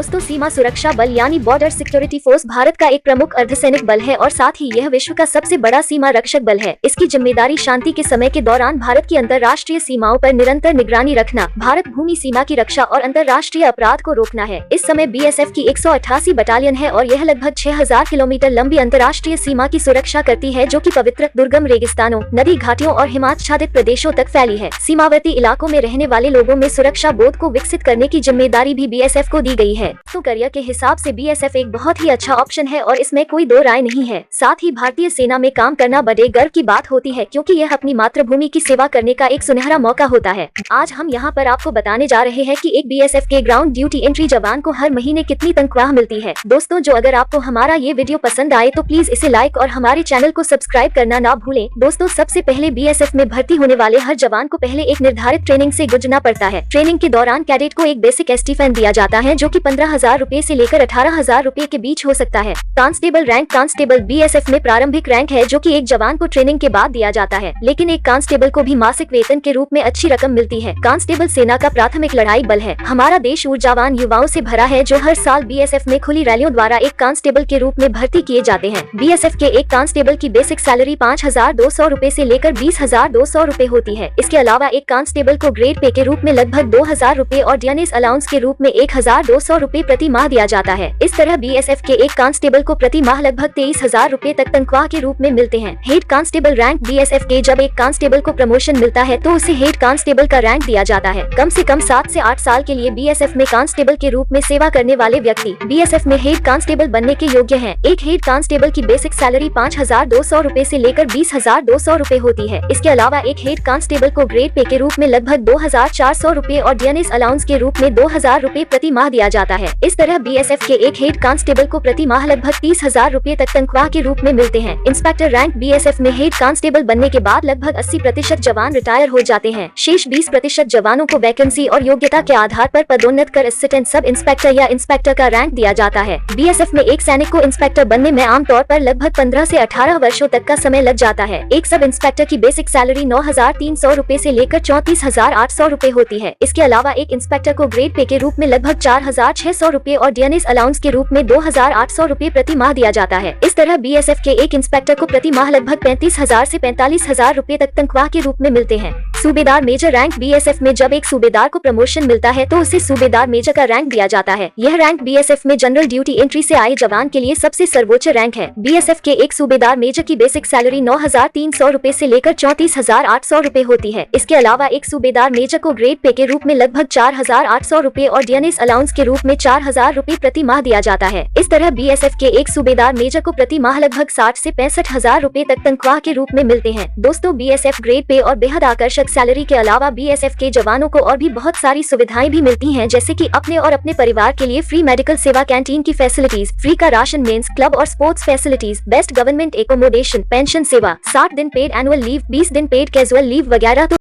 दोस्तों, सीमा सुरक्षा बल यानी बॉर्डर सिक्योरिटी फोर्स भारत का एक प्रमुख अर्धसैनिक बल है और साथ ही यह विश्व का सबसे बड़ा सीमा रक्षक बल है। इसकी जिम्मेदारी शांति के समय के दौरान भारत की अंतर्राष्ट्रीय सीमाओं पर निरंतर निगरानी रखना, भारत भूमि सीमा की रक्षा और अंतर्राष्ट्रीय अपराध को रोकना है। इस समय बीएसएफ की 188 बटालियन है और यह लगभग 6000 किलोमीटर लंबी अंतर्राष्ट्रीय सीमा की सुरक्षा करती है, जो कि पवित्र दुर्गम रेगिस्तानों, नदी घाटियों और हिमाच्छादित प्रदेशों तक फैली है। सीमावर्ती इलाकों में रहने वाले लोगों में सुरक्षा बोध को विकसित करने की जिम्मेदारी भी बीएसएफ को दी गई है। तो करियर के हिसाब से बीएसएफ एक बहुत ही अच्छा ऑप्शन है और इसमें कोई दो राय नहीं है। साथ ही भारतीय सेना में काम करना बड़े गर्व की बात होती है, क्योंकि यह अपनी मातृभूमि की सेवा करने का एक सुनहरा मौका होता है। आज हम यहाँ पर आपको बताने जा रहे हैं कि एक बीएसएफ के ग्राउंड ड्यूटी एंट्री जवान को हर महीने कितनी तनख्वाह मिलती है। दोस्तों, जो अगर आपको हमारा ये वीडियो पसंद आए तो प्लीज इसे लाइक और हमारे चैनल को सब्सक्राइब करना ना भूलें। दोस्तों, सबसे पहले बीएसएफ में भर्ती होने वाले हर जवान को पहले एक निर्धारित ट्रेनिंग से गुजरना पड़ता है। ट्रेनिंग के दौरान कैडेट को एक बेसिक स्टीफन दिया जाता है, जो कि 15,000 रूपए से लेकर 18,000 रूपए के बीच हो सकता है। कांस्टेबल रैंक कांस्टेबल बीएसएफ में प्रारंभिक रैंक है, जो कि एक जवान को ट्रेनिंग के बाद दिया जाता है, लेकिन एक कांस्टेबल को भी मासिक वेतन के रूप में अच्छी रकम मिलती है। कांस्टेबल सेना का प्राथमिक लड़ाई बल है। हमारा देश ऊर्जावान युवाओं से भरा है, जो हर साल बीएसएफ में खुली रैलियों द्वारा एक कांस्टेबल के रूप में भर्ती किए जाते हैं। बीएसएफ के एक कांस्टेबल की बेसिक सैलरी 5,200 रूपए से लेकर 20,200 रूपए होती है। इसके अलावा एक कांस्टेबल को ग्रेड पे के रूप में लगभग 2,000 रूपए और डियनेस अलाउंस के रूप में 1,200 रूपए प्रति माह दिया जाता है। इस तरह बीएसएफ के एक कांस्टेबल को प्रति माह लगभग 23,000 रूपए तक तनख्वाह के रूप में मिलते हैं। हेड कांस्टेबल रैंक बीएसएफ के जब एक कांस्टेबल को प्रमोशन मिलता है तो उसे हेड कांस्टेबल का रैंक दिया जाता है। कम से कम 7 से 8 साल के लिए बीएसएफ में कांस्टेबल के रूप में सेवा करने वाले व्यक्ति बीएसएफ में हेड कांस्टेबल बनने के योग्य हैं। एक हेड कांस्टेबल की बेसिक सैलरी 5,200 रूपए से लेकर 20,200 रूपए होती है। इसके अलावा एक हेड कांस्टेबल को ग्रेड पे के रूप में लगभग 2,400 रूपए और डियनेस अलाउंस के रूप में 2,000 रूपए प्रति माह दिया जाता है। इस तरह बीएसएफ के एक हेड कांस्टेबल को प्रति माह लगभग 30,000 रूपए तक तनख्वाह के रूप में मिलते हैं। इंस्पेक्टर रैंक बीएसएफ में हेड कांस्टेबल बनने के बाद लगभग 80% जवान रिटायर हो जाते हैं। शेष 20% जवानों को वैकेंसी और योग्यता के आधार पर पदोन्नत कर असिस्टेंट सब इंस्पेक्टर या इंस्पेक्टर का रैंक दिया जाता है। बीएसएफ में एक सैनिक को इंस्पेक्टर बनने में आमतौर पर लगभग 15 से 18 वर्षों तक का समय लग जाता है। एक सब इंस्पेक्टर की बेसिक सैलरी 9,300 रूपए से लेकर 34,800 रूपए होती है। इसके अलावा एक इंस्पेक्टर को ग्रेड पे के रूप में लगभग 4,600 रूपए और डियनेस अलाउंस के रूप में 2,800 रूपए प्रति माह दिया जाता है। इस तरह बीएसएफ के एक इंस्पेक्टर को प्रति माह लगभग 35,000 से 45,000 रूपए तक तनख्वाह के रूप में मिलते हैं। सूबेदार मेजर रैंक बीएसएफ में जब एक सूबेदार को प्रमोशन मिलता है तो उसे सूबेदार मेजर का रैंक दिया जाता है। यह रैंक बीएसएफ में जनरल ड्यूटी एंट्री से आए जवान के लिए सबसे सर्वोच्च रैंक है। बीएसएफ के एक सूबेदार मेजर की बेसिक सैलरी 9,300 रूपए से लेकर 34,800 रूपए होती है। इसके अलावा एक सूबेदार मेजर को ग्रेड पे के रूप में लगभग 4,800 रूपए और डियनेस अलाउंस के रूप में 4,000 रूपए प्रति माह दिया जाता है। इस तरह बीएसएफ के एक सूबेदार मेजर को प्रति माह लगभग 60 से 65,000 रूपए तक तनख्वाह के रूप में मिलते हैं। दोस्तों, बीएसएफ ग्रेड पे और बेहद आकर्षक सैलरी के अलावा बीएसएफ के जवानों को और भी बहुत सारी सुविधाएं भी मिलती हैं, जैसे कि अपने और अपने परिवार के लिए फ्री मेडिकल सेवा, कैंटीन की फैसिलिटीज, फ्री का राशन, मेंस क्लब और sports facilities, best government accommodation, pension सेवा, 60 दिन पेड एनुअल लीव, 20 दिन पेड कैजुअल लीव वगैरह।